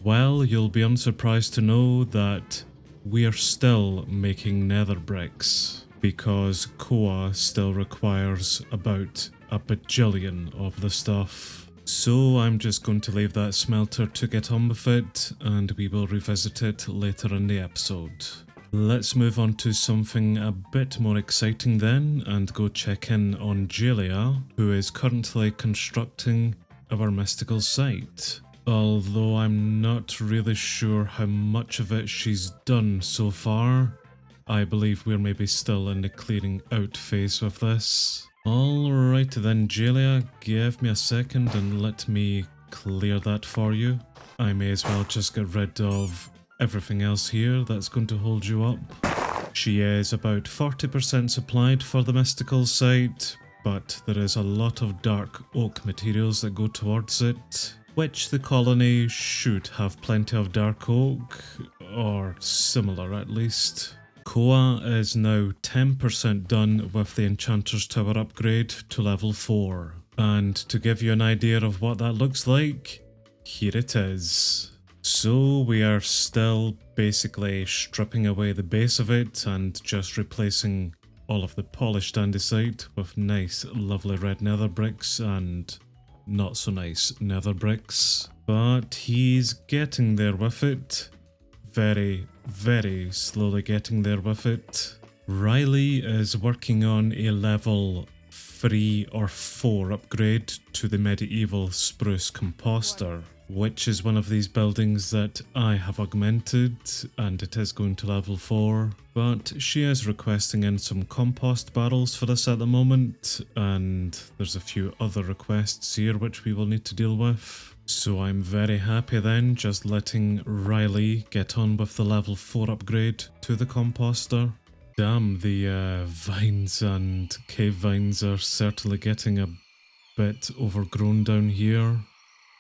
Well, you'll be unsurprised to know that we are still making nether bricks because Koa still requires about a bajillion of the stuff. So I'm just going to leave that smelter to get on with it, and we will revisit it later in the episode. Let's move on to something a bit more exciting then, and go check in on Julia, who is currently constructing our mystical site. Although I'm not really sure how much of it she's done so far. I believe we're maybe still in the clearing out phase with this. Alright then, Julia, give me a second and let me clear that for you. I may as well just get rid of everything else here that's going to hold you up. She is about 40% supplied for the mystical site, but there is a lot of dark oak materials that go towards it, which the colony should have plenty of dark oak, or similar at least. Koa is now 10% done with the Enchanter's Tower upgrade to level 4, and to give you an idea of what that looks like, here it is. So we are still basically stripping away the base of it and just replacing all of the polished andesite with nice lovely red nether bricks and not so nice nether bricks. But he's getting there with it. Very, very slowly getting there with it. Riley is working on a level 3 or 4 upgrade to the medieval spruce composter, which is one of these buildings that I have augmented, and it is going to level 4. But she is requesting in some compost barrels for this at the moment, and there's a few other requests here which we will need to deal with. So I'm very happy then just letting Riley get on with the level 4 upgrade to the composter. Damn, the vines and cave vines are certainly getting a bit overgrown down here.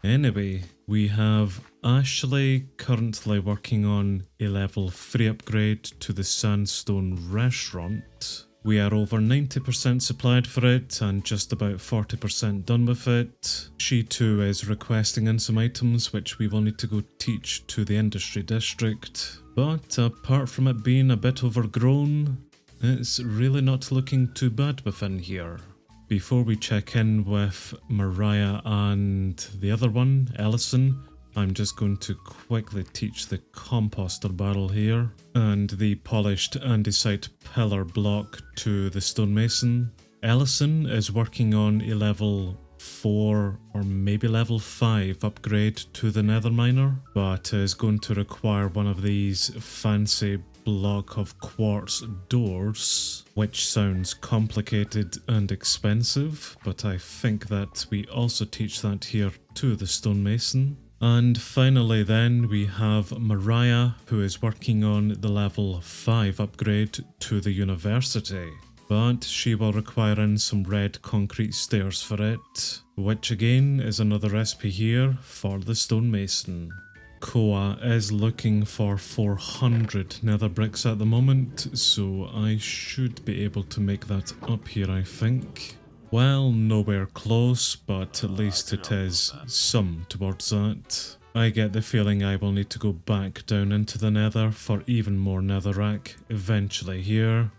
Anyway, we have Ashley currently working on a level 3 upgrade to the Sandstone Restaurant. We are over 90% supplied for it and just about 40% done with it. She too is requesting in some items which we will need to go teach to the industry district. But apart from it being a bit overgrown, it's really not looking too bad within here. Before we check in with Mariah and the other one, Ellison, I'm just going to quickly teach the composter barrel here and the polished andesite pillar block to the stonemason. Ellison is working on a level 4 or maybe level 5 upgrade to the nether miner, but is going to require one of these fancy block of quartz doors, which sounds complicated and expensive, but I think that we also teach that here to the stonemason. And finally then we have Mariah, who is working on the level 5 upgrade to the university, but she will require in some red concrete stairs for it, which again is another recipe here for the stonemason. Koa is looking for 400 nether bricks at the moment, so I should be able to make that up here, I think. Well, nowhere close, but at least it is some towards that. I get the feeling I will need to go back down into the nether for even more netherrack eventually here.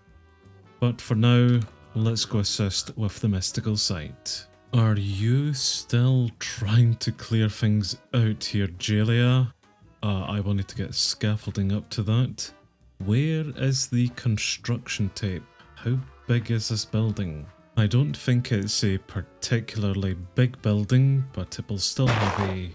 But for now, let's go assist with the mystical site. Are you still trying to clear things out here, Julia? I will need to get scaffolding up to that. Where is the construction tape? How big is this building? I don't think it's a particularly big building, but it will still have a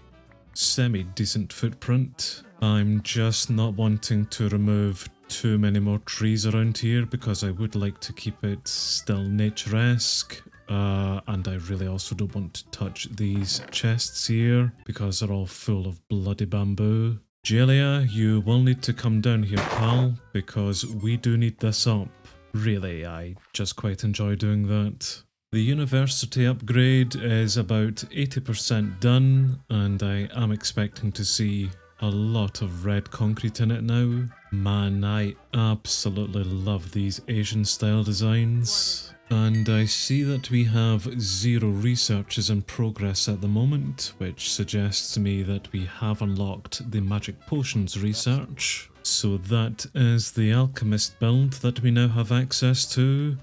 semi-decent footprint. I'm just not wanting to remove too many more trees around here because I would like to keep it still nature-esque. And I really also don't want to touch these chests here because they're all full of bloody bamboo. Julia, you will need to come down here, pal, because we do need this up. Really, I just quite enjoy doing that. The university upgrade is about 80% done, and I am expecting to see a lot of red concrete in it now. Man, I absolutely love these Asian style designs. And I see that we have 0 researches in progress at the moment, which suggests to me that we have unlocked the magic potions research. So that is the Alchemist build that we now have access to.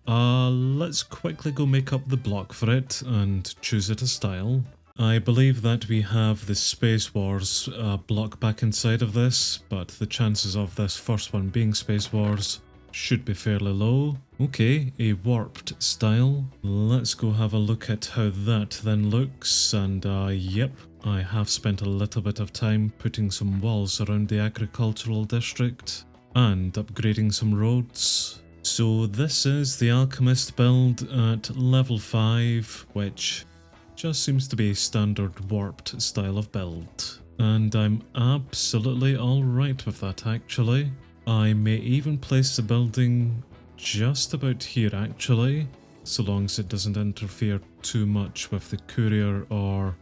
Let's quickly go make up the block for it and choose it a style. I believe that we have the Space Wars block back inside of this, but the chances of this first one being Space Wars should be fairly low. Okay, a warped style. Let's go have a look at how that then looks, and yep, I have spent a little bit of time putting some walls around the agricultural district and upgrading some roads. So this is the Alchemist build at level 5, which just seems to be a standard warped style of build. And I'm absolutely alright with that actually. I may even place the building just about here actually, so long as it doesn't interfere too much with the courier or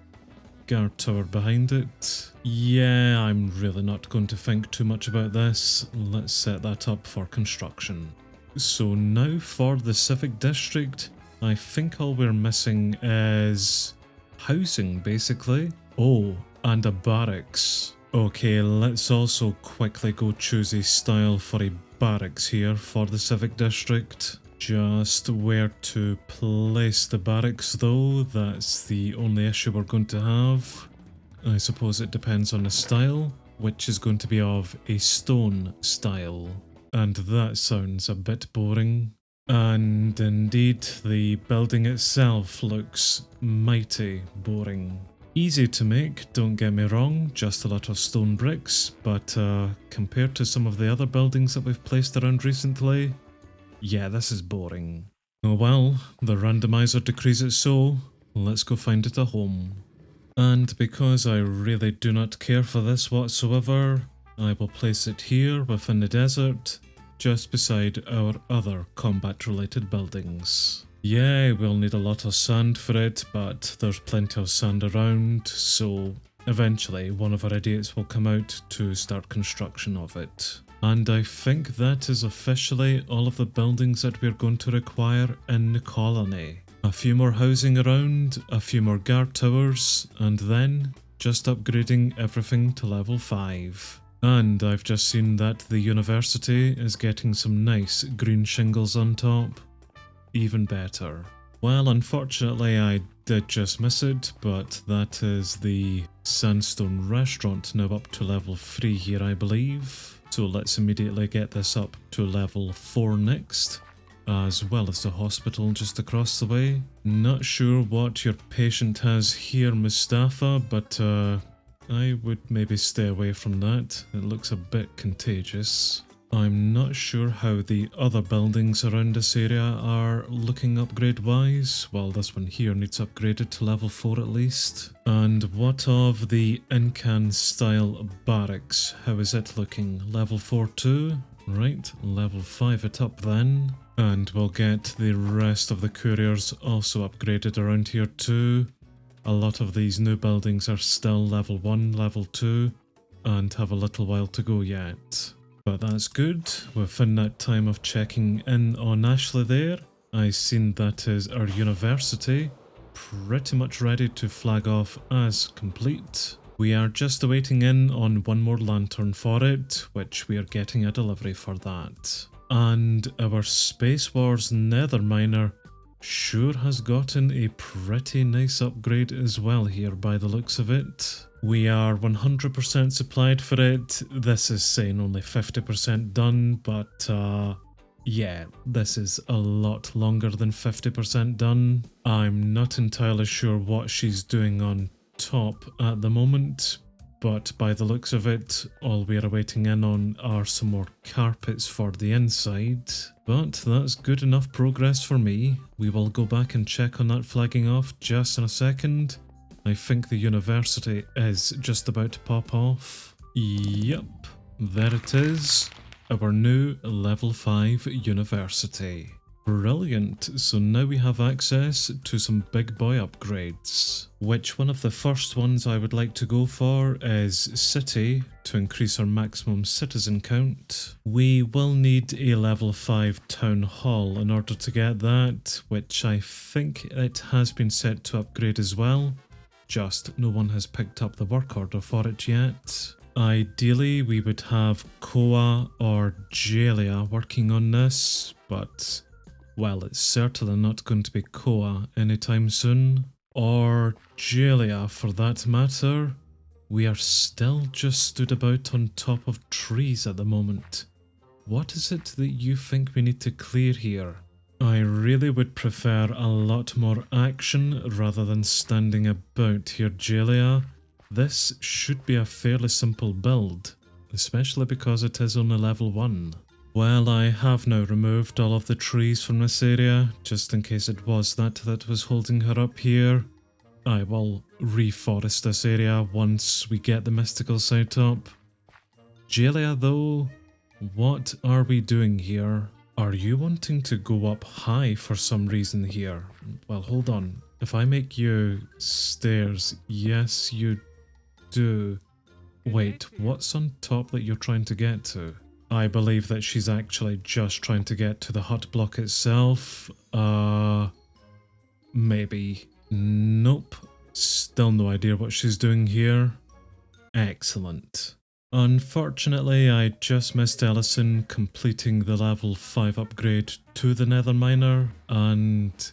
guard tower behind it. Yeah, I'm really not going to think too much about this. Let's set that up for construction. So now for the civic district, I think all we're missing is housing basically. Oh, and a barracks. Okay, let's also quickly go choose a style for a barracks here for the civic district. Just where to place the barracks though, that's the only issue we're going to have. I suppose it depends on the style, which is going to be of a stone style. And that sounds a bit boring. And indeed, the building itself looks mighty boring. Easy to make, don't get me wrong, just a lot of stone bricks, but compared to some of the other buildings that we've placed around recently, yeah, this is boring. Oh well, the randomizer decrees it so, let's go find it a home. And because I really do not care for this whatsoever, I will place it here within the desert, just beside our other combat-related buildings. Yeah, we'll need a lot of sand for it, but there's plenty of sand around, so eventually one of our idiots will come out to start construction of it. And I think that is officially all of the buildings that we're going to require in the colony. A few more housing around, a few more guard towers, and then just upgrading everything to level 5. And I've just seen that the university is getting some nice green shingles on top. Even better. Well, unfortunately I did just miss it, but that is the Sandstone restaurant now up to level 3 here I believe. So let's immediately get this up to level 4 next, as well as the hospital just across the way. Not sure what your patient has here, Mustafa, but I would maybe stay away from that. It looks a bit contagious. I'm not sure how the other buildings around this area are looking upgrade-wise. Well, this one here needs upgraded to level 4 at least. And what of the Incan style barracks? How is it looking? Level 4 too? Right, level 5 it up then. And we'll get the rest of the couriers also upgraded around here too. A lot of these new buildings are still level 1, level 2, and have a little while to go yet. But that's good. Within that time of checking in on Ashley there, I seen that is our university pretty much ready to flag off as complete. We are just awaiting in on one more lantern for it, which we are getting a delivery for that. And our Space Wars Nether Miner sure has gotten a pretty nice upgrade as well here by the looks of it. We are 100% supplied for it. This is saying only 50% done, but yeah, this is a lot longer than 50% done. I'm not entirely sure what she's doing on top at the moment, but by the looks of it, all we are waiting in on are some more carpets for the inside. But that's good enough progress for me. We will go back and check on that flagging off just in a second. I think the university is just about to pop off. Yep, there it is. Our new level 5 university. Brilliant, so now we have access to some big boy upgrades. Which one of the first ones I would like to go for is City, to increase our maximum citizen count. We will need a level 5 Town Hall in order to get that, which I think it has been set to upgrade as well. Just no one has picked up the work order for it yet. Ideally, we would have Koa or Jalia working on this, but well, it's certainly not going to be Koa anytime soon, or Jalia for that matter. We are still just stood about on top of trees at the moment. What is it that you think we need to clear here? I really would prefer a lot more action rather than standing about here, Jalia. This should be a fairly simple build, especially because it is only level 1. Well, I have now removed all of the trees from this area, just in case it was that was holding her up here. I will reforest this area once we get the mystical site up. Jalia though, what are we doing here? Are you wanting to go up high for some reason here? Well, hold on. If I make you stairs, yes you do. Wait, what's on top that you're trying to get to? I believe that she's actually just trying to get to the hut block itself. Maybe. Nope. Still no idea what she's doing here. Excellent. Unfortunately, I just missed Ellison completing the level 5 upgrade to the Nether Miner, and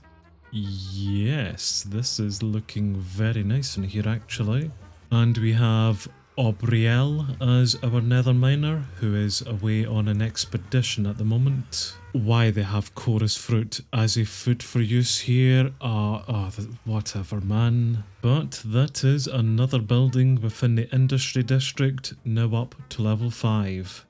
yes, this is looking very nice in here actually. And we have Aubrielle as our Nether Miner, who is away on an expedition at the moment. Why they have chorus fruit as a food for use here, whatever man. But that is another building within the industry district, now up to level 5.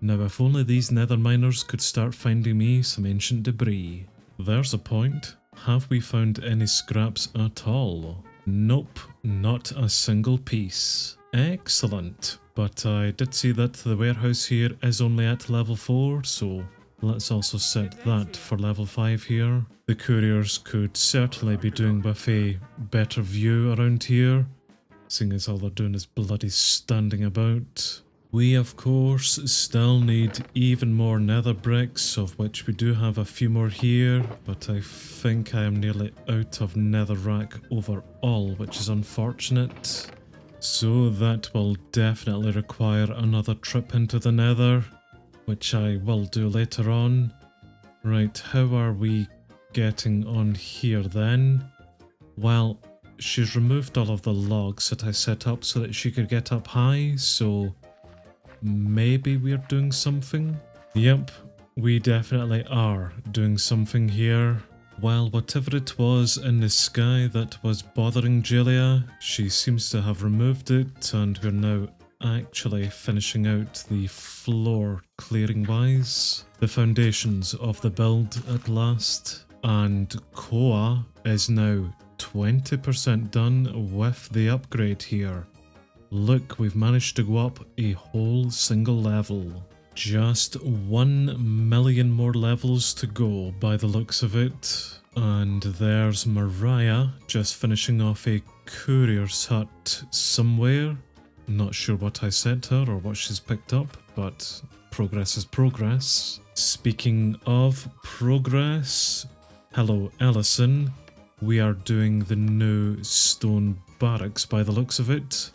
Now if only these Nether Miners could start finding me some ancient debris. There's a point. Have we found any scraps at all? Nope, not a single piece. Excellent, but I did see that the warehouse here is only at level 4, so let's also set that for level 5 here. The couriers could certainly be doing with a better view around here, seeing as all they're doing is bloody standing about. We of course still need even more nether bricks, of which we do have a few more here, but I think I am nearly out of netherrack overall, which is unfortunate. So that will definitely require another trip into the nether, which I will do later on. Right, how are we getting on here then? Well, she's removed all of the logs that I set up so that she could get up high, so maybe we're doing something? Yep, we definitely are doing something here. Well, whatever it was in the sky that was bothering Jalia, she seems to have removed it, and we're now actually finishing out the floor clearing wise. The foundations of the build at last, and Koa is now 20% done with the upgrade here. Look, we've managed to go up a whole single level. Just 1 million more levels to go by the looks of it. And there's Mariah just finishing off a courier's hut somewhere. Not sure what I sent her or what she's picked up, but progress is progress. Speaking of progress, hello Ellison. We are doing the new stone barracks by the looks of it.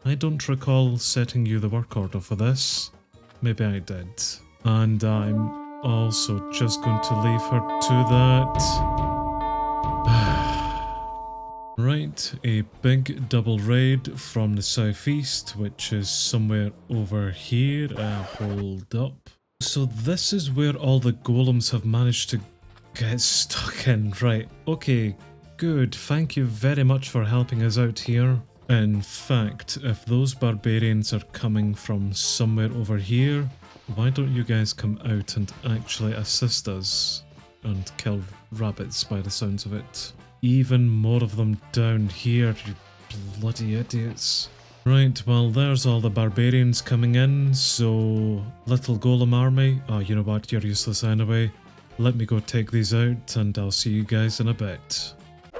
I don't recall setting you the work order for this. Maybe I did. And I'm also just going to leave her to that. Right, a big double raid from the southeast, which is somewhere over here. Hold up. So this is where all the golems have managed to get stuck in. Right, okay, good. Thank you very much for helping us out here. In fact, if those barbarians are coming from somewhere over here, why don't you guys come out and actually assist us and kill rabbits by the sounds of it. Even more of them down here, you bloody idiots. Right, well there's all the barbarians coming in, so little golem army, oh you know what, you're useless anyway. let me go take these out and I'll see you guys in a bit.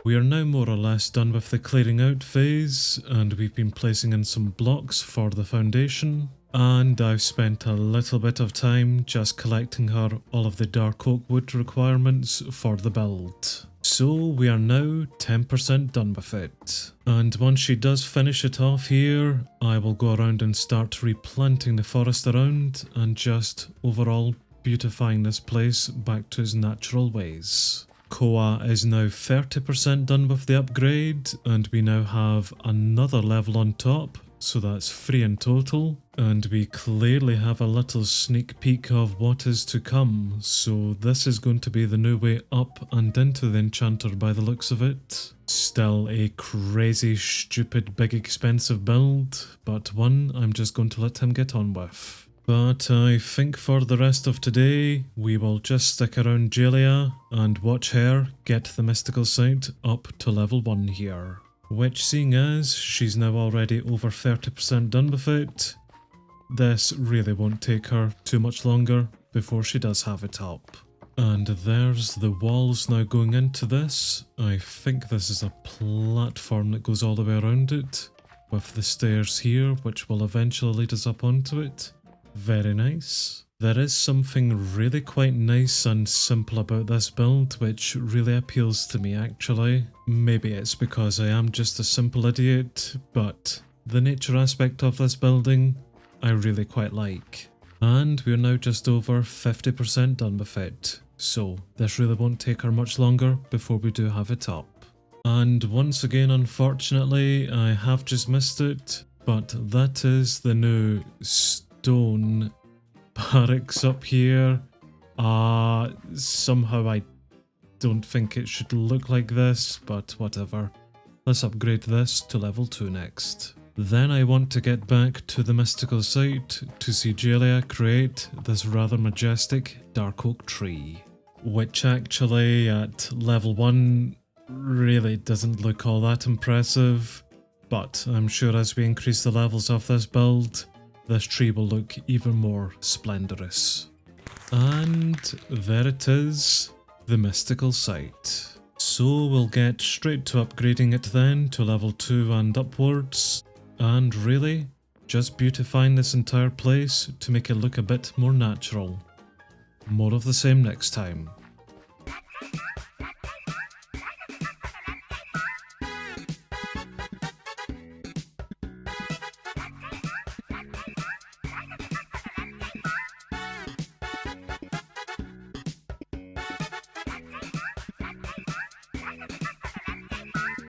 We are now more or less done with the clearing out phase, and we've been placing in some blocks for the foundation, and I've spent a little bit of time just collecting her all of the dark oak wood requirements for the build. So we are now 10% done with it. And once she does finish it off here, I will go around and start replanting the forest around and just overall beautifying this place back to its natural ways. Koa is now 30% done with the upgrade, and we now have another level on top, so that's 3 in total, and we clearly have a little sneak peek of what is to come, so this is going to be the new way up and into the enchanter by the looks of it. Still a crazy, stupid, big, expensive build, but one I'm just going to let him get on with. But I think for the rest of today, we will just stick around Jalia and watch her get the mystical sight up to level 1 here. Which, seeing as she's now already over 30% done with it, this really won't take her too much longer before she does have it up. And there's the walls now going into this. I think this is a platform that goes all the way around it, with the stairs here, which will eventually lead us up onto it. Very nice. There is something really quite nice and simple about this build, which really appeals to me actually. Maybe it's because I am just a simple idiot, but the nature aspect of this building I really quite like. And we're now just over 50% done with it, so this really won't take her much longer before we do have it up. And once again, unfortunately, I have just missed it, but that is the new stone barracks up here. Somehow I don't think it should look like this, but whatever. Let's upgrade this to level 2 next. Then I want to get back to the mystical site to see Jalia create this rather majestic dark oak tree, which actually at level 1 really doesn't look all that impressive, but I'm sure as we increase the levels of this build, this tree will look even more splendorous. And there it is, the mystical site. So we'll get straight to upgrading it then to level 2 and upwards, and really just beautifying this entire place to make it look a bit more natural. More of the same next time.